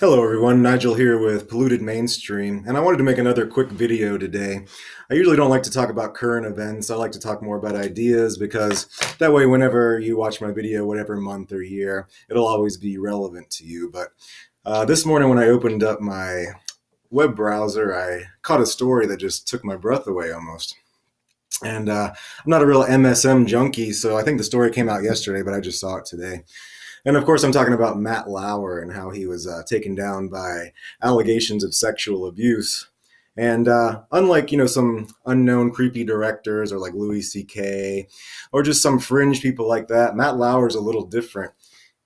Hello everyone, Nigel here with Polluted Mainstream, and I wanted to make another quick video today. I usually don't like to talk about current events. I like to talk more about ideas because that way whenever you watch my video, whatever month or year, it'll always be relevant to you. But this morning when I opened up my web browser, I caught a story that just took my breath away almost. And I'm not a real MSM junkie, so I think the story came out yesterday, but I just saw it today. And of course, I'm talking about Matt Lauer and how he was taken down by allegations of sexual abuse. And unlike, some unknown creepy directors or like Louis C.K. or just some fringe people like that, Matt Lauer is a little different.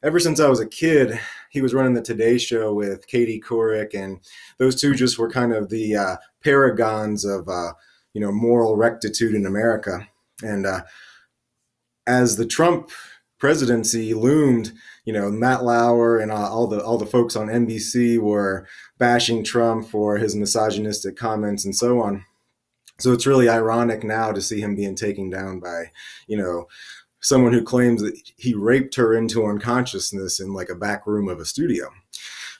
Ever since I was a kid, he was running the Today Show with Katie Couric, and those two just were kind of the paragons of, moral rectitude in America. And as the Trump presidency loomed, Matt Lauer and all the folks on NBC were bashing Trump for his misogynistic comments and so on. So it's really ironic now to see him being taken down by, someone who claims that he raped her into unconsciousness in like a back room of a studio.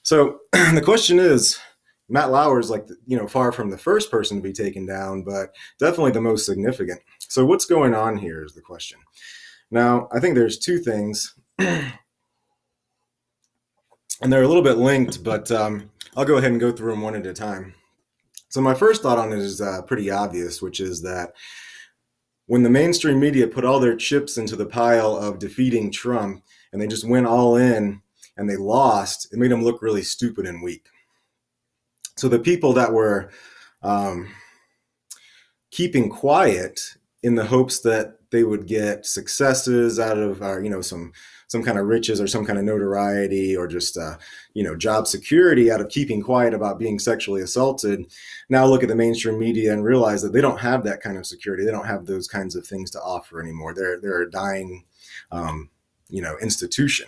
So the question is, Matt Lauer is like, far from the first person to be taken down, but definitely the most significant. So what's going on here is the question. Now, I think there's two things, and they're a little bit linked, but I'll go ahead and go through them one at a time. So my first thought on it is pretty obvious, which is that when the mainstream media put all their chips into the pile of defeating Trump, and they just went all in and they lost, it made them look really stupid and weak. So the people that were keeping quiet in the hopes that they would get successes out of, some kind of riches or some kind of notoriety or just, job security out of keeping quiet about being sexually assaulted, now look at the mainstream media and realize that they don't have that kind of security. They don't have those kinds of things to offer anymore. They're a dying, institution.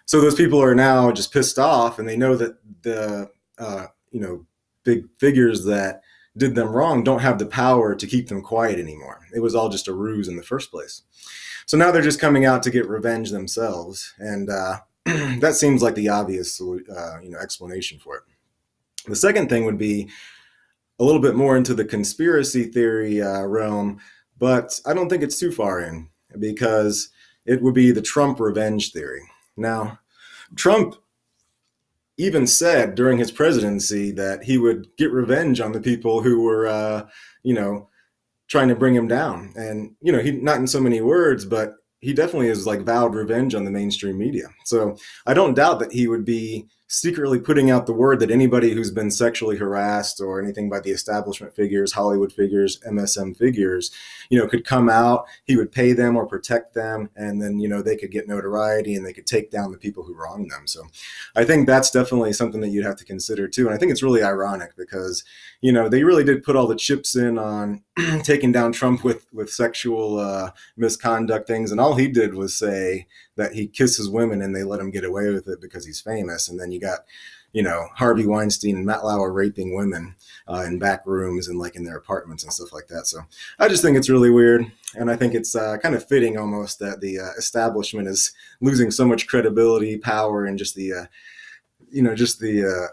So those people are now just pissed off, and they know that the, big figures that did them wrong don't have the power to keep them quiet anymore. It was all just a ruse in the first place. So now they're just coming out to get revenge themselves. And that seems like the obvious, explanation for it. The second thing would be a little bit more into the conspiracy theory realm, but I don't think it's too far in, because it would be the Trump revenge theory. Now, Trump even said during his presidency that he would get revenge on the people who were, trying to bring him down. And, he, not in so many words, but he definitely has like vowed revenge on the mainstream media. So I don't doubt that he would be secretly putting out the word that anybody who's been sexually harassed or anything by the establishment figures, Hollywood figures, MSM figures, could come out, he would pay them or protect them, and then, they could get notoriety and they could take down the people who wronged them. So I think that's definitely something that you'd have to consider too. And I think it's really ironic because, they really did put all the chips in on taking down Trump with sexual misconduct things. And all he did was say that he kisses women and they let him get away with it because he's famous. And then you got, Harvey Weinstein and Matt Lauer raping women in back rooms and like in their apartments and stuff like that. So I just think it's really weird. And I think it's kind of fitting almost that the establishment is losing so much credibility, power, and just the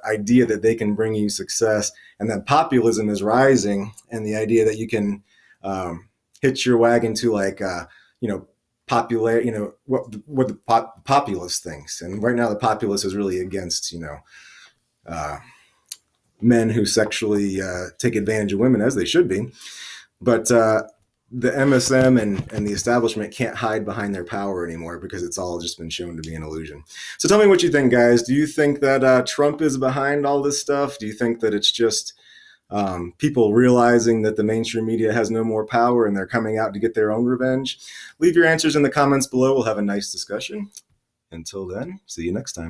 idea that they can bring you success, and that populism is rising, and the idea that you can hitch your wagon to like, popular, what the populace thinks. And right now the populace is really against, men who sexually take advantage of women, as they should be. But the MSM and the establishment can't hide behind their power anymore because it's all just been shown to be an illusion. So tell me what you think, guys. Do you think that Trump is behind all this stuff? Do you think that it's just people realizing that the mainstream media has no more power and they're coming out to get their own revenge? Leave your answers in the comments below. We'll have a nice discussion. Until then, see you next time.